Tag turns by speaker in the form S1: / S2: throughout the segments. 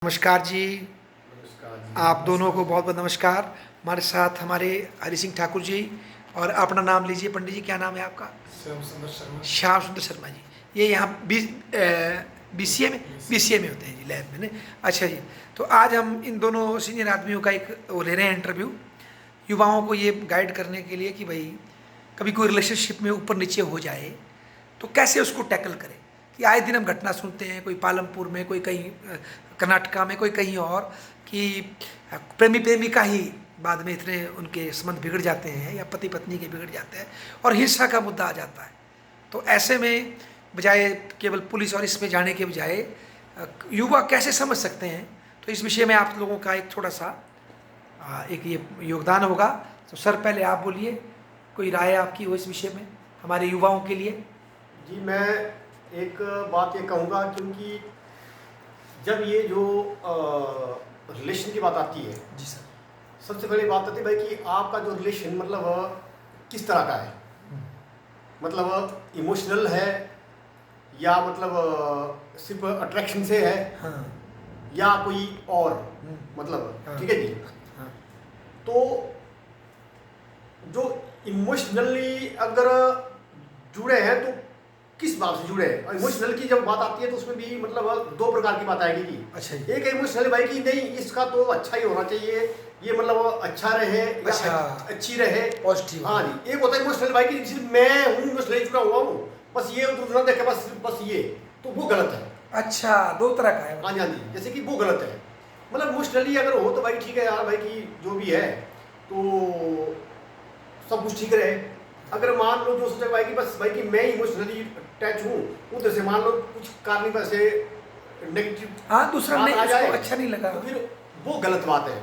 S1: नमस्कार जी।
S2: नमस्कार
S1: आप
S2: जी।
S1: दोनों को बहुत बहुत नमस्कार। हमारे साथ हमारे हरि सिंह ठाकुर जी। और अपना नाम लीजिए पंडित जी, क्या नाम है आपका?
S2: श्याम सुंदर शर्मा।
S1: श्याम सुंदर शर्मा जी। ये यहाँ BCA में होते हैं जी, लैब में ने। अच्छा जी। तो आज हम इन दोनों सीनियर आदमियों का एक वो ले रहे हैं इंटरव्यू, युवाओं को ये गाइड करने के लिए कि भाई कभी कोई रिलेशनशिप में ऊपर नीचे हो जाए तो कैसे उसको टैकल करें। कि आए दिन हम घटना सुनते हैं, कोई पालमपुर में, कोई कहीं कर्नाटका में, कोई कहीं और, कि प्रेमी प्रेमिका ही बाद में इतने उनके संबंध बिगड़ जाते हैं या पति पत्नी के बिगड़ जाते हैं और हिंसा का मुद्दा आ जाता है। तो ऐसे में बजाय केवल पुलिस और इसमें जाने के बजाय युवा कैसे समझ सकते हैं, तो इस विषय में आप लोगों का एक थोड़ा सा एक ये योगदान होगा। तो सर पहले आप बोलिए, कोई राय आपकी हो इस विषय में हमारे युवाओं के लिए।
S2: जी, मैं एक बात ये कहूँगा, क्योंकि जब ये जो रिलेशन की बात आती है,
S1: जी सर।
S2: सबसे पहले बात आती है भाई कि आपका जो रिलेशन मतलब किस तरह का है। मतलब इमोशनल है या मतलब सिर्फ अट्रैक्शन से है,
S1: हाँ।
S2: या कोई और मतलब,
S1: हाँ।
S2: ठीक है जी।
S1: हाँ।
S2: तो जो इमोशनली अगर जुड़े हैं तो किस बात से जुड़े हैं। इमोशनल की जब बात आती है तो उसमें भी मतलब दो प्रकार की बात आएगी जी।
S1: अच्छा जी।
S2: एक इमोशनल भाई कि नहीं, इसका तो अच्छा ही होना चाहिए, ये मतलब अच्छा रहे या
S1: अच्छा।
S2: अच्छी रहे,
S1: पॉजिटिव।
S2: हाँ जी। एक होता है इमोशनल भाई कि सिर्फ मैं हूँ इमोशनली जुड़ा हुआ हूँ, बस ये दूसरा देखे बस ये, तो वो गलत है।
S1: अच्छा, दो तरह का है।
S2: हाँ जी, हाँ जी, जैसे कि वो गलत है। मतलब इमोशनली अगर हो तो भाई ठीक है यार, भाई की जो भी है तो सब कुछ ठीक रहे। अगर मान लो जो सोचे भाई कि बस भाई कि मैं इमोशनली अटैच हूँ, उधर से मान लो कुछ कारण पर से नेगेटिव
S1: हाँ, दूसरा
S2: बात
S1: नहीं,
S2: आ जाए
S1: उसको अच्छा नहीं लगा।
S2: तो फिर वो गलत बात है।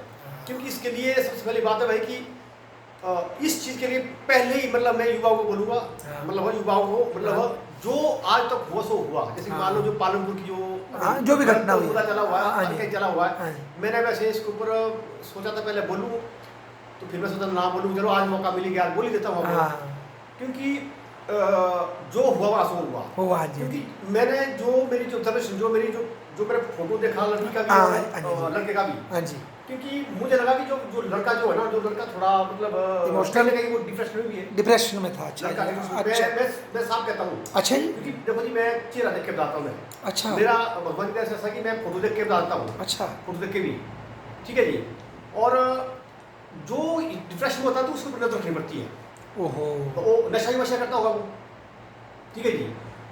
S2: क्योंकि इसके लिए सबसे पहली बात है भाई कि इस चीज़ के लिए पहले ही मतलब मैं युवाओं को बोलूँगा,
S1: हाँ।
S2: मतलब युवाओं को
S1: हाँ।
S2: मतलब जो आज तक हुआ सो हुआ। जैसे कि मान लो
S1: हाँ।
S2: जो पालमपुर की जो
S1: हाँ, जो भी घटना हुई है।
S2: पता चला हुआ
S1: हाँ
S2: है,
S1: जी।
S2: कहीं चला हुआ
S1: हाँ
S2: है,
S1: जी।
S2: मैंने वैसे इसके ऊपर सोचा था पहले बोलूँ, तो फिर मैं सोचा ना बोलूँ, चलो आज मौका मिल गया, आज बोल ही देता हूँ आपको।
S1: हाँ।
S2: क्योंकि जो हुआ सो हुआ।
S1: हुआ जी।
S2: क्योंकि मैंने जो मेरी जो ऑब्जर्वेशन, जो मेरी जो मेरा फोटो देखा लड़की का भी
S1: हाँ,
S2: और
S1: हाँ जी।
S2: लड़के का भी,
S1: हाँ जी।
S2: क्योंकि मुझे लगा कि जो लड़का जो है ना, जो लड़का थोड़ा मतलब
S1: इमोशनल,
S2: कहीं वो डिप्रेशन में भी है।
S1: डिप्रेशन में था। अच्छा
S2: लड़का
S1: जी।
S2: अच्छा,
S1: अच्छा।
S2: मैं साफ कहता हूँ।
S1: अच्छा जी।
S2: क्योंकि देखो जी, मैं चेहरा देख के बताता हूँ। मैं
S1: अच्छा।
S2: मेरा भगवान की ऐसा कि मैं फोटो देख के बताता हूँ,
S1: अच्छा।
S2: फोटो देख के भी, ठीक है जी। और जो डिप्रेशन होता है तो उसको नजर रखनी पड़ती है।
S1: ओहो।
S2: तो वो नशा ही वशा करता होगा वो, ठीक है जी।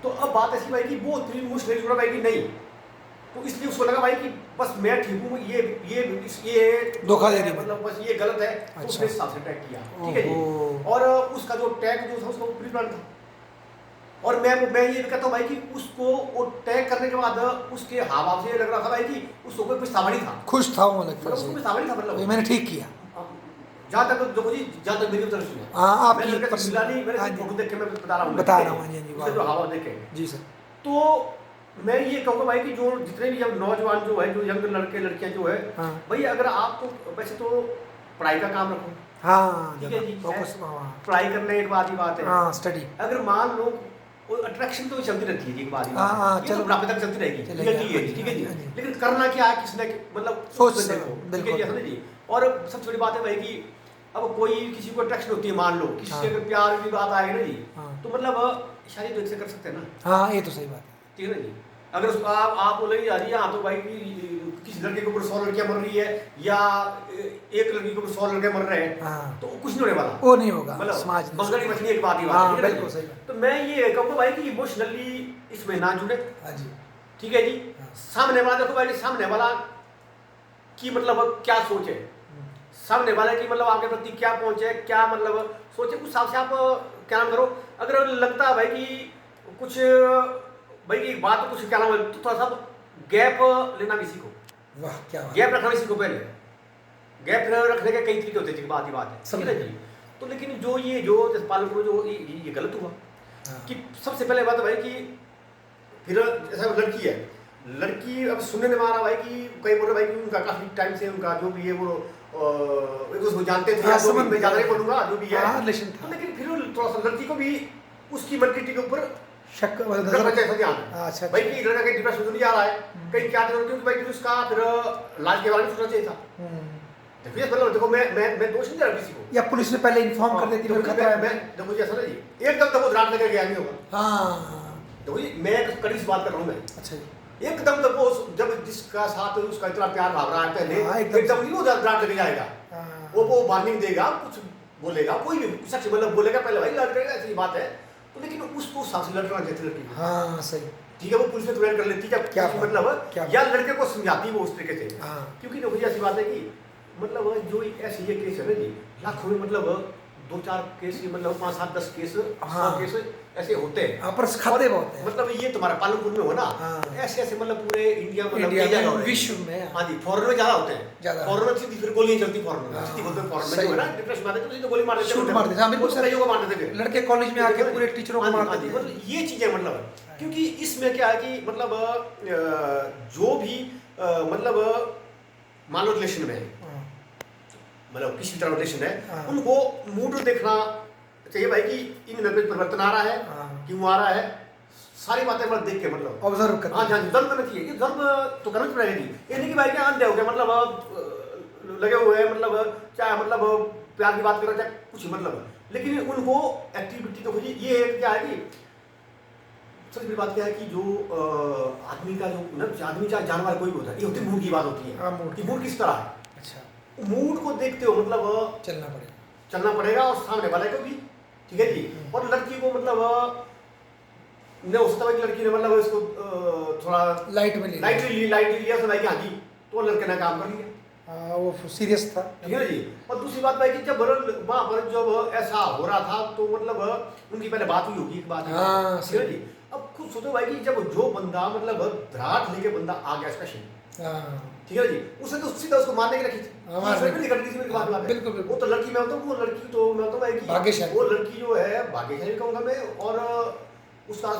S2: तो अब बात ऐसी भाई कि वो इतनी मुश्किल जुड़ा भाई कि नहीं, तो इसलिए उसको लगा भाई कि बस मैं ठीक हूँ, ये
S1: धोखा दे रही है,
S2: मतलब बस ये गलत है। तो
S1: अच्छा।
S2: उसने हिसाब से टैग किया, ठीक है जी।
S1: ओहो।
S2: और उसका जो टैग जो था उसका प्री प्लान था। और मैं ये कहता हूँ भाई कि उसको वो टैग करने के बाद उसके हाव भाव से ये लग रहा था भाई कि उसको कोई पछतावा नहीं था।
S1: खुश था वो,
S2: मतलब उसको पछतावा नहीं था,
S1: ये
S2: मतलब
S1: मैंने ठीक किया।
S2: जहाँ तक देखो जी, जहाँ तक मेरी ऑब्जर्वेशन है,
S1: हाँ,
S2: मैं
S1: आपकी
S2: लड़के से मिला नहीं, मैंने
S1: हाँ
S2: सिर्फ
S1: जी।
S2: फोटो देख के मैं बता रहा हूँ,
S1: बता रहा हूँ। हाँ जी, हाँ जी।
S2: उसके जो
S1: वाह।
S2: हाव भाव देखे।
S1: जी सर।
S2: तो मैं ये कहूँगा भाई कि जो जितने भी अब नौजवान जो है, जो यंग लड़के लड़कियाँ जो है,
S1: हाँ।
S2: भाई अगर आप तो वैसे तो पढ़ाई का काम रखो,
S1: हाँ,
S2: ठीक है जी।
S1: फोकस। हाँ।
S2: पढ़ाई करने एक बात ही बात है।
S1: हाँ, स्टडी।
S2: अगर मान लो वो अट्रैक्शन तो चलती रहती है जी, एक बात ही
S1: हाँ,
S2: बात
S1: हाँ,
S2: है, ये
S1: चलो।
S2: तो बुढ़ापे तक चलती रहेगी,
S1: चलेगा,
S2: रियलिटी है
S1: हाँ
S2: जी,
S1: जी,
S2: ठीक है
S1: हाँ जी,
S2: जी।
S1: हाँ जी।
S2: लेकिन करना क्या है किसने, मतलब
S1: सोच
S2: उसमें
S1: से,
S2: देखो, ठीक है
S1: बिल्कुल।
S2: जी, समझे जी। और सबसे बड़ी बात है भाई कि अब कोई किसी को अट्रैक्शन होती है, मान लो किसी से
S1: हाँ।
S2: अगर प्यार की बात आएगी ना जी,
S1: हाँ।
S2: तो मतलब शादी तो एक से कर सकते हैं ना,
S1: हाँ, ये तो सही बात है।
S2: ठीक है ना जी। अगर उसको आप बोले जा रही है, हाँ तो भाई किसी लड़के के ऊपर 100 लड़कियां मर रही है या एक लड़की के ऊपर 100 लड़के मर रहे हैं,
S1: हाँ।
S2: तो कुछ नहीं होने वाला,
S1: वो नहीं होगा,
S2: मतलब
S1: समाज नहीं
S2: मंगल की मछली एक बात ही बात
S1: हाँ,
S2: है, ठीक है ना
S1: बिल्कुल
S2: जी?
S1: सही बात।
S2: तो मैं ये कहूँगा भाई कि इमोशनली इसमें ना जुड़े,
S1: हाँ जी।
S2: ठीक है जी।
S1: हाँ।
S2: सामने वाला देखो भाई, सामने वाला की मतलब क्या सोच है, सामने वाले की मतलब आपके प्रति क्या पहुंच है, क्या मतलब सोचे, उस हिसाब से आप क्या नाम करो। अगर लगता है भाई कि कुछ भाई की बात तो कुछ क्या नाम है, तो थोड़ा सा गैप लेना भी सीखो,
S1: वाह, क्या बात।
S2: गैप रखना भी सीखो। पहले गैप रखने के कई तरीके होते हैं जी, बात ही बात है, समझ
S1: समझ
S2: जी। तो लेकिन जो जैसे पालनपुर जो ये गलत हुआ
S1: हाँ।
S2: कि सबसे पहले बात है भाई कि फिर जैसा लड़की है, लड़की अब सुनने में आ रहा भाई कि कई बोल रहे भाई कि उनका काफी टाइम से उनका जो भी है वो एक दूसरे को जानते थे,
S1: हाँ,
S2: या जो भी
S1: समझ
S2: मैं ज्यादा नहीं बोलूंगा जो भी है,
S1: हाँ, रिलेशन था।
S2: तो लेकिन फिर थोड़ा सा लड़की को भी उसकी मेंटलिटी के ऊपर
S1: शक
S2: नजर बचे ऐसा ध्यान है।
S1: अच्छा
S2: भाई कि लड़का कहीं डिप्रेशन तो नहीं आ रहा है, कहीं क्या नहीं, क्योंकि भाई उसका फिर लाज के बारे में सोचना चाहिए था। देखिए मतलब देखो मैं दोष नहीं दे रहा किसी को,
S1: या पुलिस ने पहले इन्फॉर्म कर देती, खतरा है।
S2: मैं देखो जी ऐसा ना जी एकदम तो वो रात लेकर गया नहीं होगा।
S1: हाँ
S2: देखो जी मैं कड़ी सी बात कर रहा हूँ मैं।
S1: अच्छा जी।
S2: एकदम तो वो जब जिसका साथ उसका इतना प्यार भाग रहा है पहले,
S1: हाँ,
S2: एकदम नहीं वो रात लेके जाएगा।
S1: हाँ।
S2: वो वार्निंग देगा, कुछ बोलेगा, कोई भी सच मतलब बोलेगा पहले भाई लड़ करेगा, ऐसी बात है। तो लेकिन उसको साथ लड़ना चाहती लड़की को।
S1: हाँ सही।
S2: ठीक है वो पुलिस में तुरंत कर लेती है
S1: क्या
S2: मतलब या लड़के को समझाती वो उस तरीके से।
S1: हाँ।
S2: क्योंकि देखो जी ऐसी बात है कि मतलब जो ऐसे ये केस है ना जी, लाखों में मतलब 2-4 केस मतलब 5-7-10 केस 100 केस ऐसे होते हैं।
S1: पर खाते बहुत हैं।
S2: मतलब ये तुम्हारा पालनपुर में हो ना,
S1: हाँ।
S2: ऐसे ऐसे मतलब पूरे इंडिया
S1: में विश्व में।
S2: हाँ जी फॉरेन में ज्यादा होते हैं।
S1: ज्यादा
S2: फॉरेन में सीधी फिर गोलियां चलती, फॉरेन में सीधी बोलते हैं, फॉरेन में जो है ना डिप्रेशन में आते तो गोली मार देते,
S1: शूट मार देते। हाँ बिल्कुल
S2: कईयों को मार देते,
S1: लड़के कॉलेज में आके पूरे टीचरों को मार देते।
S2: मतलब ये चीजें मतलब क्योंकि इसमें क्या है कि मतलब जो भी मतलब मान लो रिलेशन में मतलब किसी तरह रिलेशन है, उनको मूड देखना चाहिए भाई कि इनमें कुछ परिवर्तन आ रहा है, क्यों आ रहा है, सारी बातें मतलब देख के मतलब
S1: ऑब्जर्व करना।
S2: हाँ जल्द करना चाहिए, ये जल्द तो करना पड़ेगा जी। ये नहीं कि भाई क्या अंधे हो गए मतलब लगे हुए हैं, मतलब चाहे मतलब प्यार की बात करो चाहे कुछ मतलब, लेकिन उनको एक्टिविटी तो खोजिए। ये क्या है कि सबसे बड़ी बात क्या है कि जो आदमी का जो आदमी चाहे जानवर कोई भी होता है, ये होती मूड की बात होती है कि मूड किस तरह है। अच्छा मूड को देखते हो मतलब चलना पड़ेगा और सामने वाले को भी, ठीक है जी। और लड़की को मतलब न हो सकता है कि लड़की ने मतलब इसको थोड़ा लाइटली लिया तो भाई कि हाँ जी तो लड़के ने काम कर लिया,
S1: वो सीरियस था,
S2: ठीक है ना जी। और दूसरी बात भाई कि जब वहाँ पर जब ऐसा हो रहा था तो मतलब उनकी पहले बात हुई होगी, एक बात ठीक है जी। अब खुद सोचो भाई कि जब जो बंदा मतलब धराट लेके बंदा आ गया स्पेशल, ठीक है जी, उसने तो सीधा उसको मारने की रखी थी, बिल्कुल। वो तो लड़की मैं तो वो लड़की तो मैं तो भाई वो लड़की जो है भाग्यशाली कहूँगा मैं, और उसका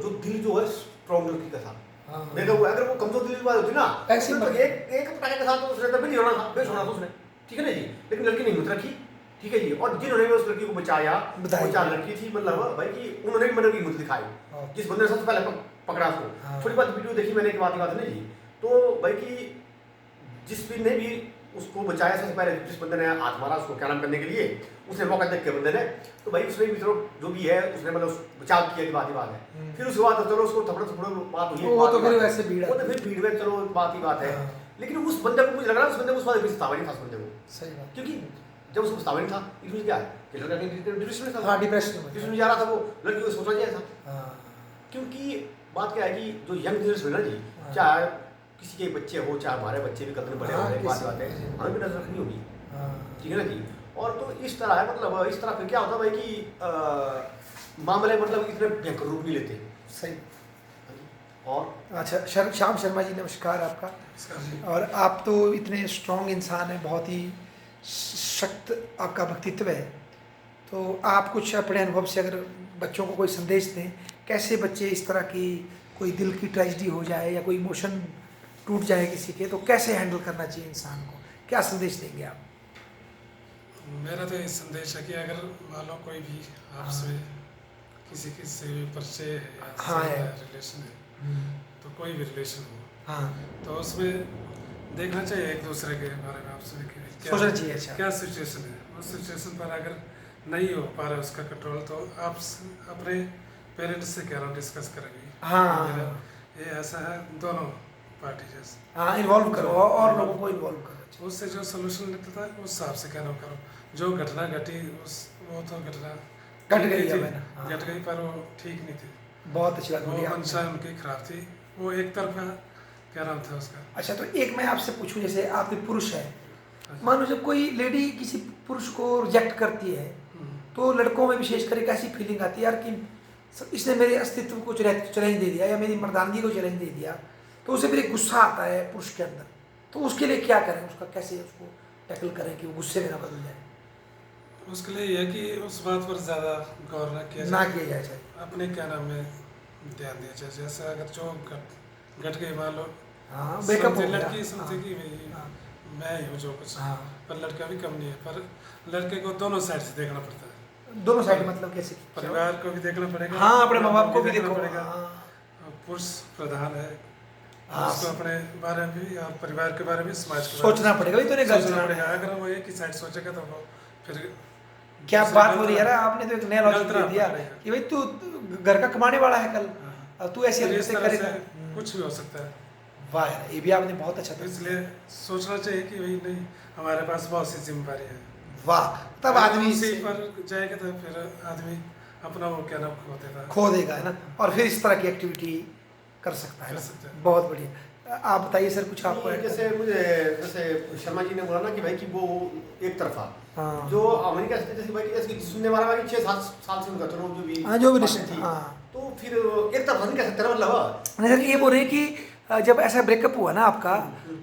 S2: जो दिल जो है स्ट्रॉन्ग लड़की का था। देखो अगर वो कमजोर दिल वाली होती ना ऐसे तो एक पटाखे के साथ तो उसने तभी नहीं होना था, बेच होना था उसने, ठीक है ना जी। लेकिन लड़की ने हिम्मत रखी, ठीक है जी। और जिन्होंने उस लड़की को बचाया वो 4 लड़की थी मतलब भाई कि उन्होंने भी मतलब की हिम्मत दिखाई, जिस बंदे ने सबसे पहले पकड़ा उसको। थोड़ी बात वीडियो देखी मैंने, एक बात है ना जी, तो भाई कि जिस भी ने भी उसको बचाया सबसे पहले, जिस बंदे ने हाथ मारा उसको क्या नाम करने के लिए, उसने मौका देख के बंदे ने तो भाई उसने भी जो भी है उसने मतलब बचाव किया की बात ही बात है। फिर उसके बाद चलो उसको थपड़ा थपड़ा बात हुई, वो तो फिर वैसे भीड़ में चलो बात ही बात है। लेकिन उस बंदे को मुझे लग रहा है उस बंदे को उस बात पछतावा नहीं था उस बंदे को, सही बात। क्योंकि जब उसको पछतावा नहीं था इसमें क्या है कि लड़का डिप्रेशन में जा रहा था, वो लड़की को सोचना चाहिए था। क्योंकि बात क्या है कि जो यंग जनरेशन है ना जी, चाहे किसी के बच्चे हो चाहे हमारे बच्चे भी कदम बड़े हो, बात है हमें भी नजर रखनी होगी, ठीक है ना जी। और तो इस तरह है मतलब इस तरह फिर क्या होता है भाई कि मामले मतलब इतने भयंकर रूप नहीं लेते, सही। और अच्छा
S1: श्याम शर्मा जी नमस्कार आपका। और आप तो इतने स्ट्रॉन्ग इंसान हैं, बहुत ही सख्त आपका व्यक्तित्व है, तो आप कुछ अपने अनुभव से अगर बच्चों को कोई संदेश दें, कैसे बच्चे इस तरह की कोई दिल की ट्रेजेडी हो जाए या कोई इमोशन टूट जाए किसी के, तो कैसे हैंडल करना चाहिए इंसान को, क्या संदेश देंगे आप?
S3: मेरा तो ये संदेश है कि अगर मान लो कोई भी आपसे किसी से परिचय है या रिलेशन है, तो कोई भी रिलेशन हो, तो उसमें देखना चाहिए एक दूसरे के बारे में आपसे
S1: सोचना चाहिए। अच्छा
S3: क्या सिचुएशन है, उस सिचुएशन पर अगर नहीं हो पा रहा उसका कंट्रोल, तो आप अपने पेरेंट्स से क्या डिस्कस करेंगे। ये ऐसा है दोनों पार्टी जैसे
S1: इन्वॉल्व करो और लोगों को इन्वॉल्व करो,
S3: उससे जो सोल्यूशन निकलता है उस हिसाब से कहना करो। जो घटना घटी वो तो घटना
S1: घट
S3: गई पर वो ठीक नहीं थी,
S1: बहुत अच्छी बात
S3: वो मंशा उनकी खराब थी, वो एक तरफा क्या नाम था उसका।
S1: अच्छा तो एक मैं आपसे पूछूं, जैसे आप एक पुरुष है, मान लो जब कोई लेडी किसी पुरुष को रिजेक्ट करती है, तो लड़कों में विशेषकर एक ऐसी फीलिंग आती है यार कि इसने मेरे अस्तित्व को चैलेंज दे दिया या मेरी मर्दानगी को चैलेंज दे दिया, तो उसे फिर एक गुस्सा आता है पुरुष के अंदर, तो उसके लिए क्या करें, उसका कैसे उसको टैकल करें कि वो गुस्से में ना बदल जाए?
S3: उसके लिए यह कि उस बात पर ज़्यादा गौर न किया जाए, अपने क्या नाम में ध्यान दिया जाए। जैसे अगर जो घट गई मान लो, लड़की समझे कि मैं ही हूँ जो कुछ, पर लड़का भी कम नहीं है, पर लड़के को दोनों साइड से देखना पड़ता है।
S1: दोनों साइड मतलब कैसे?
S3: परिवार को भी देखना पड़ेगा,
S1: हाँ, अपने माँ बाप को भी
S3: देखना
S1: देखो,
S3: पड़ेगा।
S1: हाँ।
S3: पुरुष प्रधान है,
S1: हाँ,
S3: उसको अपने बारे में भी और परिवार के बारे में, समाज के
S1: सोचना पड़ेगा, वही तो नहीं
S3: सोचना
S1: गलत
S3: पड़ेगा। अगर वो एक ही साइड सोचेगा तो वो फिर
S1: क्या
S3: दूसरे
S1: बात
S3: गलत
S1: हो रही है यार, आपने तो एक नया लॉजिक
S3: गलत
S1: दे
S3: राह
S1: दिया
S3: पकड़ेगा।
S1: कि भाई तू घर का कमाने वाला है कल, अब तू ऐसी
S3: फिर इस
S1: हरकतें
S3: तरह
S1: करेगा।
S3: से कुछ भी हो सकता है।
S1: वाह यार, ये भी आपने बहुत अच्छा था।
S3: इसलिए सोचना चाहिए कि भाई नहीं, हमारे पास बहुत सी जिम्मेदारी है।
S1: वाह, तब
S3: अगर
S1: आदमी
S3: उसी
S1: इससे
S3: पर जाएगा तो फिर आदमी अपना वो क्या नाम खो देता
S1: खो देगा, है ना, और फिर इस तरह की एक्टिविटी कर सकता है
S3: कर
S1: ना।
S3: सकता है।
S1: बहुत बढ़िया। आप बताइए सर, कुछ आपको
S2: नहीं,
S1: ऐड
S2: जैसे मुझे जैसे शर्मा जी ने बोला ना कि भाई कि वो एक तरफा
S1: हाँ।
S2: जो अमेरिका से जैसे भाई जैसे सुनने वाला भाई 6-7 साल से उनका चलो जो भी
S1: हाँ, जो भी
S2: बातें
S1: रिश्ते
S2: थी,
S1: हाँ।
S2: तो फिर एक तरफा नहीं कह सकते ना मतलब।
S1: नहीं सर, ये बोल रहे हैं कि जब ऐसा ब्रेकअप हुआ ना आपका,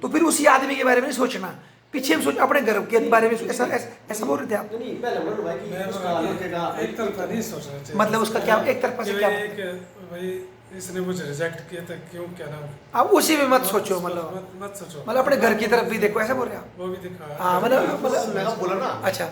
S1: तो फिर उसी आदमी के बारे में नहीं सोचना, पीछे में सोच, अपने घर के बारे में ऐसा ऐसा बोल रहे थे आप?
S2: नहीं पहले बोला भाई कि
S3: मैं
S2: उसका लड़के का
S3: एक तरफा नहीं सोचना चाहिए।
S1: मतलब उसका क्या एक तरफा से
S3: कि
S1: क्या
S3: भाई एक भाई इसने मुझे रिजेक्ट किया था, क्यों क्या नाम,
S1: आप उसी में मत सोचो, मतलब
S3: मत सोचो,
S1: मतलब अपने घर की तरफ भी देखो, ऐसा बोल रहे हैं आप?
S3: वो भी दिखा।
S1: हाँ, मतलब
S2: मैं बोला ना
S1: अच्छा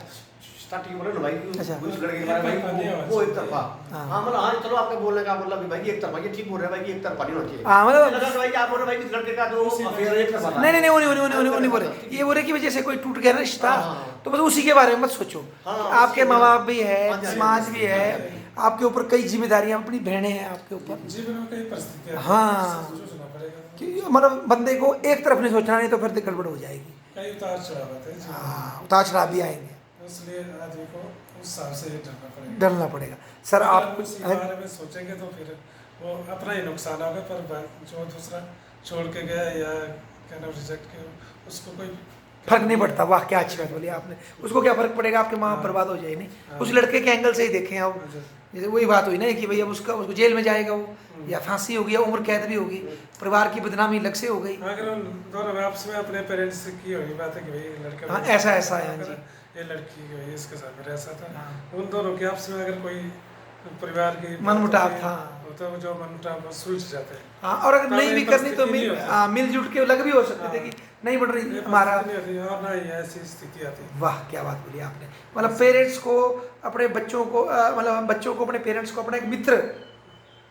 S2: स्टार्टिंग बोला ना भाई कि
S1: अच्छा।
S2: उस लड़के के बारे में भाई वो एक तरफा।
S1: हाँ।
S2: हाँ मतलब हाँ चलो आपका बोलने का मतलब भाई एक तरफा, ये ठीक बोल रहे हैं भाई कि एक तरफा नहीं होना चाहिए।
S1: हाँ, मतलब
S2: लगा भाई कि आप बोल रहे भाई कि लड़के का जो अफेयर है एक तरफा था।
S1: नहीं नहीं नहीं, वो नहीं बोल रहे, ये बोल रहे कि जैसे कोई टूट गया ना रिश्ता,
S2: हाँ।
S1: तो बस उसी के बारे में मत सोचो।
S2: हाँ,
S1: कि आपके माँ बाप भी
S2: हाँ,
S1: है,
S2: हाँ,
S1: समाज भी है,
S3: हाँ।
S1: आपके ऊपर कई जिम्मेदारियां, अपनी बहनें हैं आपके ऊपर,
S3: जीवन में कई परिस्थितियां
S1: हाँ।
S3: सोचना पड़ेगा।
S1: कि मतलब बंदे को एक तरफ नहीं सोचना, नहीं तो फिर गड़बड़ हो जाएगी।
S3: कई उतार चढ़ाव आते हैं जीवन में।
S1: हाँ, उतार चढ़ाव भी आएंगे,
S3: इसलिए आदमी को उस हिसाब से डरना पड़ेगा।
S1: डरना पड़ेगा। सर
S3: अगर
S1: आप
S3: उसी बारे में सोचेंगे तो फिर वो अपना ही नुकसान होगा, पर जो दूसरा छोड़ के गया या क्या नाम रिजेक्ट किया, उसको कोई
S1: फर्क नहीं पड़ता। वाह, क्या अच्छी बात बोली आपने। उसको क्या फर्क पड़ेगा, आपके माँ बाप बर्बाद हो जाए नहीं।
S3: हाँ।
S1: उस लड़के के एंगल से ही देखें आप, जैसे वही बात हुई ना कि भाई अब उसको जेल में जाएगा वो, या फांसी होगी या उम्र कैद भी होगी, परिवार की बदनामी अलग से हो गई।
S3: अगर उन दोनों में आपस में अपने पेरेंट्स से की हुई बात है कि भाई लड़का
S1: हाँ, ऐसा ऐसा है, हाँ जी।
S3: ये लड़की की भाई इसके साथ मेरा ऐसा था,
S1: हाँ।
S3: उन दोनों के आपस में अगर कोई परिवार की
S1: मनमुटाव था,
S3: होता है, जो मनमुटाव सुलझ जाते हैं।
S1: हाँ, और अगर
S3: तब
S1: नहीं
S3: ये
S1: भी करनी तो
S3: परिस्थिति नहीं होती।
S1: मिलजुल के अलग भी हो सकते थे कि नहीं बढ़ रही
S3: ये
S1: हमारा।
S3: परिस्थिति नहीं होती और ना ही ऐसी स्थिति आती है।
S1: वाह, क्या बात बोली आपने। मतलब पेरेंट्स को अपने बच्चों को मतलब बच्चों को अपने पेरेंट्स को अपना एक मित्र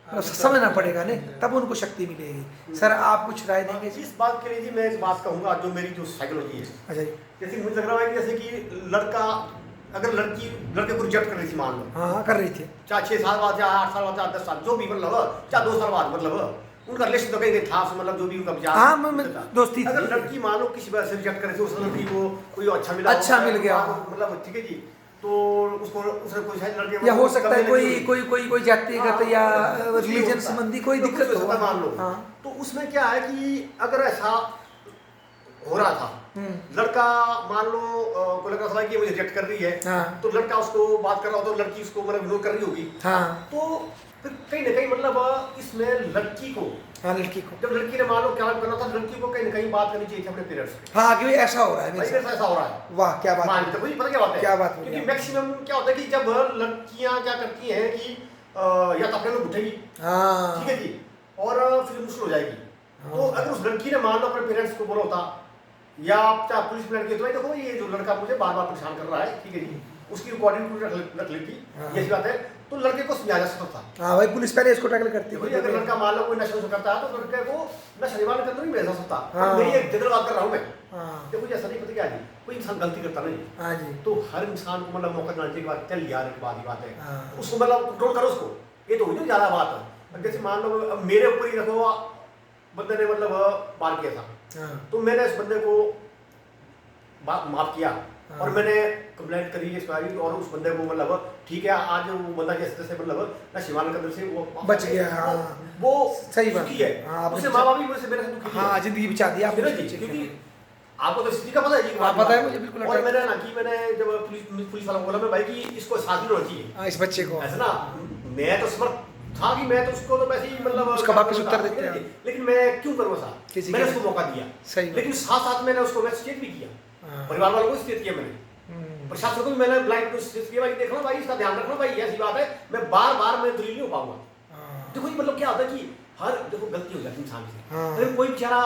S1: समझना पड़ेगा, नहीं तब उनको शक्ति मिलेगी। सर आप कुछ राय देंगे?
S2: इस बात के लिए जी मैं एक बात कहूँगा, जो मेरी जो साइकोलॉजी है,
S1: अच्छा जी।
S2: जैसे मुझे लग रहा है कि जैसे कि लड़का अगर लड़की लड़के को रिजेक्ट कर रही थी मान लो,
S1: हाँ, कर रही थी,
S2: चाहे 6 साल बाद, चाहे 8 साल बाद, चाहे 10 साल, जो भी मतलब चाहे 2 साल बाद, मतलब उनका रिलेशन तो कहीं था, मतलब जो भी उनका विचार
S1: हाँ, दोस्ती थी।
S2: अगर लड़की मान लो किसी वजह से रिजेक्ट करे, उस लड़की को कोई अच्छा मिला,
S1: अच्छा मिल गया,
S2: मतलब ठीक है जी, तो उसको उसने कोई शायद लड़के
S1: या हो सकता है कोई जातिगत या रिलीजन संबंधी कोई दिक्कत हो,
S2: मान लो।
S1: हाँ।
S2: तो उसमें क्या है कि अगर ऐसा हो रहा था, लड़का मान लो को लग रहा था कि मुझे रिजेक्ट कर रही है,
S1: हाँ।
S2: तो लड़का उसको बात कर रहा हो तो लड़की उसको मतलब इग्नोर कर रही होगी,
S1: हाँ।
S2: तो फिर कहीं ना कहीं मतलब इसमें लड़की को,
S1: हाँ, लड़की को
S2: जब लड़की ने मान लो क्या करना था, लड़की को कहीं ना कहीं बात करनी चाहिए थी अपने पेरेंट्स से,
S1: हाँ कि ऐसा हो रहा है
S2: भाई
S1: मेरे
S2: ऐसा हो रहा है।
S1: साथ। वाह, क्या बात
S2: मान
S1: है।
S2: लो मुझे पता क्या बात है,
S1: क्या बात बोली
S2: क्योंकि
S1: आपने।
S2: मैक्सिमम क्या होता है कि जब लड़कियां क्या करती हैं कि या तो अपने लोग उठेगी,
S1: हाँ,
S2: ठीक है जी, और फिर मुश्किल हो जाएगी। तो अगर उस लड़की ने मान लो अपने पेरेंट्स को बोला होता, या चाहे पुलिस में लड़की, तो भाई देखो ये जो लड़का मुझे बार बार परेशान कर रहा है, ठीक है जी, उसकी रिकॉर्डिंग रख लेती, ये बात है, तो लड़के को समझा जा सकता था।
S1: हाँ भाई, पुलिस पहले इसको टैकल करती
S2: देखो अगर लड़का मान लो कोई नशा करता है तो लड़के को नशा निवारण केंद्र नहीं भेज सकता।
S1: हाँ।
S2: मेरी एक जनरल बात कर रहा हूँ मैं,
S1: हाँ,
S2: देखो ऐसा नहीं, पता क्या है, कोई इंसान गलती करता नहीं,
S1: हाँ जी,
S2: तो हर इंसान को मतलब मौका देना चाहिए, बात चल यार की बात है,
S1: हाँ।
S2: उसको मतलब कंट्रोल करो उसको, ये तो हुई ना ज्यादा बात है। जैसे मान लो अब मेरे ऊपर ही रखो, बंदे ने मतलब मार किया था,
S1: हाँ,
S2: तो मैंने इस बंदे को माफ किया,
S1: हाँ।
S2: और मैंने कंप्लेंट करी इस बारी, और उस बंदे को मतलब ठीक है, आज वो बंदा जैसे तैसे मतलब ना शिवानंद अंदर से वो
S1: बच गया, हाँ।
S2: वो
S1: सही बात
S2: सुखी है,
S1: हाँ, आपने
S2: उससे माँ बाप भी मुझसे मेरे से दुखी
S1: हाँ, जिंदगी बचा दी आपने
S2: है जी,
S1: बच्चे के
S2: क्योंकि
S1: लिए।
S2: आपको तो स्थिति का पता है जी,
S1: हाँ, पता है मुझे, बिल्कुल।
S2: और मैंने ना कि मैंने जब पुलिस वाला बोला मैं भाई कि इसको साथ ही होना चाहिए,
S1: हाँ, इस बच्चे को
S2: ऐसा ना, मैं तो समर्थ था कि मैं तो उसको तो वैसे ही मतलब
S1: उसका वापस उत्तर देते हैं,
S2: लेकिन मैं क्यों करूँ ऐसा,
S1: किसी
S2: मैंने
S1: के-
S2: उसको मौका दिया,
S1: सही,
S2: लेकिन साथ साथ मैंने उसको मैं सचेत भी किया,
S1: हाँ।
S2: परिवार वालों को सचेत किया मैंने, प्रशासन को भी मैंने ब्लाइंड सचेत किया भाई, देखो भाई इसका ध्यान रखना भाई, ऐसी बात है, मैं बार बार मैं दलील नहीं हो पाऊंगा।
S1: हाँ।
S2: देखो ये मतलब क्या होता है कि हर देखो गलती हो जाती है इंसान से,
S1: हाँ।
S2: अगर कोई बेचारा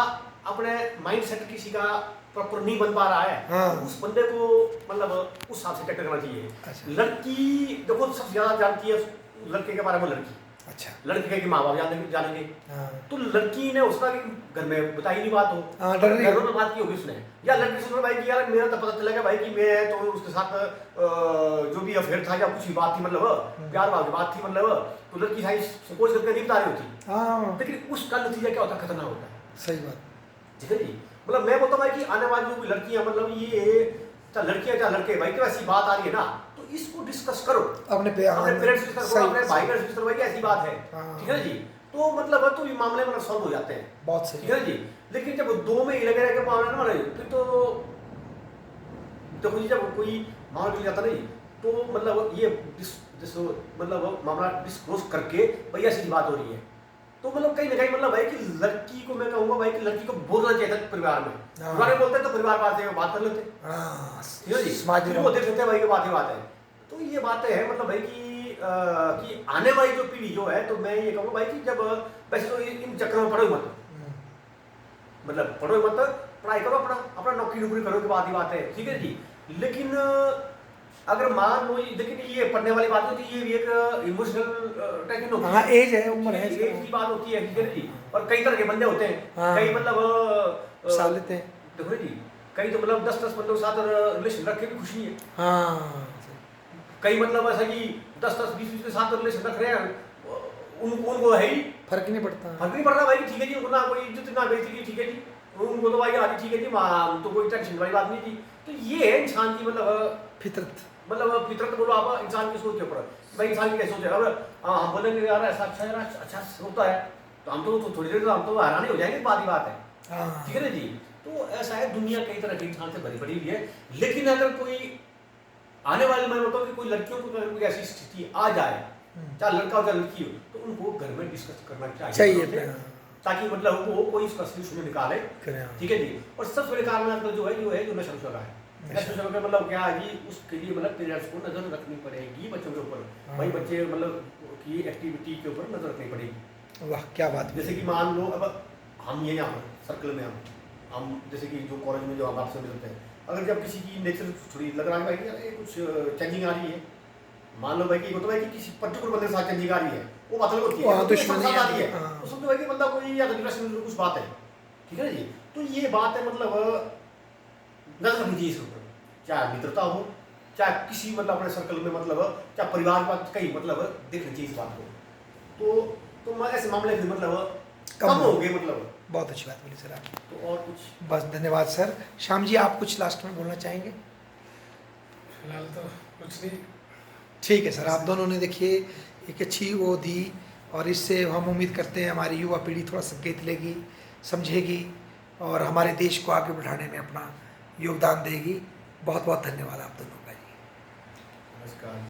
S2: अपने माइंड सेट किसी का प्रॉपर नहीं बन पा रहा है,
S1: हाँ।
S2: तो उस बंदे को मतलब उस हिसाब से टैकल करना चाहिए।
S1: अच्छा।
S2: लड़की देखो सबसे ज्यादा जानती है लड़के के बारे में लड़की,
S1: अच्छा।
S2: लड़के के माँ बाप जानेंगे,
S1: हाँ।
S2: तो लड़की ने उसका घर में बताई नहीं बात हो,
S1: हाँ, डर रही है।
S2: घरों में बात की होगी उसने, या लड़की से भाई कि यार मेरा तो पता चलेगा भाई कि मैं तो उसके साथ जो भी अफेयर था या कुछ भी बात थी मतलब प्यार वाली बात थी मतलब, तो लड़की सारी सपोज करके नहीं बता रही होती,
S1: हाँ,
S2: लेकिन उसका नतीजा क्या होता है, खतरनाक होता है।
S1: सही बात।
S2: ठीक है जी, मतलब मैं बोलता हूँ भाई कि आने वाली जो भी लड़कियां मतलब ये चाहे लड़कियां चाहे लड़के, भाई तो ऐसी बात आ रही है ना तो इसको डिस्कस करो
S1: अपने
S2: पेरेंट्स के साथ, अपने भाई बहन के साथ, भाई ऐसी बात है,
S1: हाँ।
S2: ठीक है जी, तो मतलब तो ये मामले मतलब सॉल्व हो जाते हैं,
S1: बहुत सही।
S2: ठीक है जी। लेकिन जब दो में ही लगे रह के मामले ना माने फिर तो देखो जी, जब कोई मामला मिल जाता नहीं तो मतलब ये मतलब मामला डिस्क्लोज करके भाई ऐसी बात हो रही है, तो मतलब कहीं ना कहीं मतलब भाई कि लड़की को मैं कहूंगा भाई कि लड़की को बोलना चाहिए था परिवार में, परिवार में बोलते तो परिवार बात है बात कर लेते,
S1: हाँ,
S2: ठीक है जी,
S1: समाज में
S2: वो देख लेते हैं भाई ये बात है। तो ये बातें हैं मतलब भाई कि आने वाली जो पीढ़ी जो है, तो मैं ये कहूँगा भाई कि जब वैसे तो इन चक्करों में पढ़ो मत, मतलब पढ़ो मत, पढ़ाई करो, अपना अपना नौकरी करो की बात है, ठीक है जी। लेकिन अगर मान लो, लेकिन ये पढ़ने वाली बात होती है, ये भी एक इमोशनल टेंशन होती है,
S1: हाँ, एज है, उम्र है,
S2: एज की बात होती है, ठीक है जी। और कई तरह के बंदे होते हैं,
S1: हाँ।
S2: कई मतलब
S1: साल लेते हैं,
S2: देखो जी, कई तो मतलब 10-10 बंदों के साथ रिलेशन रख के भी खुश नहीं है,
S1: हाँ,
S2: कई मतलब ऐसा कि 10-10 20-20 के साथ रिलेशन रख रहे हैं, उनको है ही
S1: फर्क नहीं पड़ता।
S2: फर्क नहीं पड़ रहा भाई, ठीक है जी, उनको ना कोई इज्जत ना बेइज्जती की, ठीक है जी, उनको तो भाई आदि ठीक है जी, तो कोई टेंशन वाली बात नहीं थी। तो ये है इंसान की मतलब
S1: फितरत,
S2: मतलब फितरत बोलो आप इंसान की सोच के ऊपर, भाई इंसान की कैसे सोच है। अगर हम बोलेंगे यार ऐसा अच्छा यार अच्छा होता है, तो हम तो थोड़ी देर हम तो हैरान ही हो जाएंगे, बात ही बात है,
S1: हाँ,
S2: ठीक है ना जी। तो ऐसा है, दुनिया कई तरह के इंसान से भरी पड़ी हुई है, लेकिन अगर कोई आने वाले मैं बोलता हूँ कि कोई लड़कियों को अगर कोई ऐसी स्थिति आ जाए, चाहे लड़का हो चाहे लड़की हो, तो उनको घर में डिस्कस करना चाहिए, ताकि मतलब वो कोई इसका सोल्यूशन निकाले, ठीक है जी। और सबसे बड़े कारण आजकल जो है जो नशा हो रहा है, नशा का मतलब क्या है जी, उसके लिए मतलब पेरेंट्स को नजर रखनी पड़ेगी बच्चों के ऊपर, भाई बच्चे मतलब की एक्टिविटी के ऊपर नजर रखनी पड़ेगी।
S1: वाह क्या बात।
S2: जैसे कि मान लो अब हम ये यहाँ सर्कल में हम जैसे कि जो कॉलेज में जो हम आपसे मिलते हैं, अगर जब किसी की नेचर थोड़ी लग रहा है भाई यार ये कुछ चेंजिंग आ रही है, मान लो भाई कि होता है कि किसी पर्टिकुलर बंदे के साथ चेंजिंग आ रही है, वो मतलब होती है दुश्मनी आ रही है, तो समझो भाई कि बंदा कोई या कुछ बात है, ठीक है ना जी। तो ये बात है मतलब नजर रखनी चाहिए इसके ऊपर, चाहे मित्रता हो चाहे किसी मतलब अपने सर्कल में मतलब चाहे परिवार की बात, कहीं मतलब देखना चाहिए इस बात को, तो ऐसे मामले फिर मतलब कम हो गए मतलब।
S1: बहुत अच्छी बात बोली सर आप।
S2: तो और कुछ
S1: बस धन्यवाद सर। श्याम जी आप कुछ लास्ट में बोलना चाहेंगे?
S3: फिलहाल तो कुछ नहीं।
S1: ठीक है सर, आप दोनों ने देखिए एक अच्छी वो दी, और इससे हम उम्मीद करते हैं हमारी युवा पीढ़ी थोड़ा संकेत लेगी, समझेगी और हमारे देश को आगे बढ़ाने में अपना योगदान देगी। बहुत बहुत धन्यवाद आप दोनों।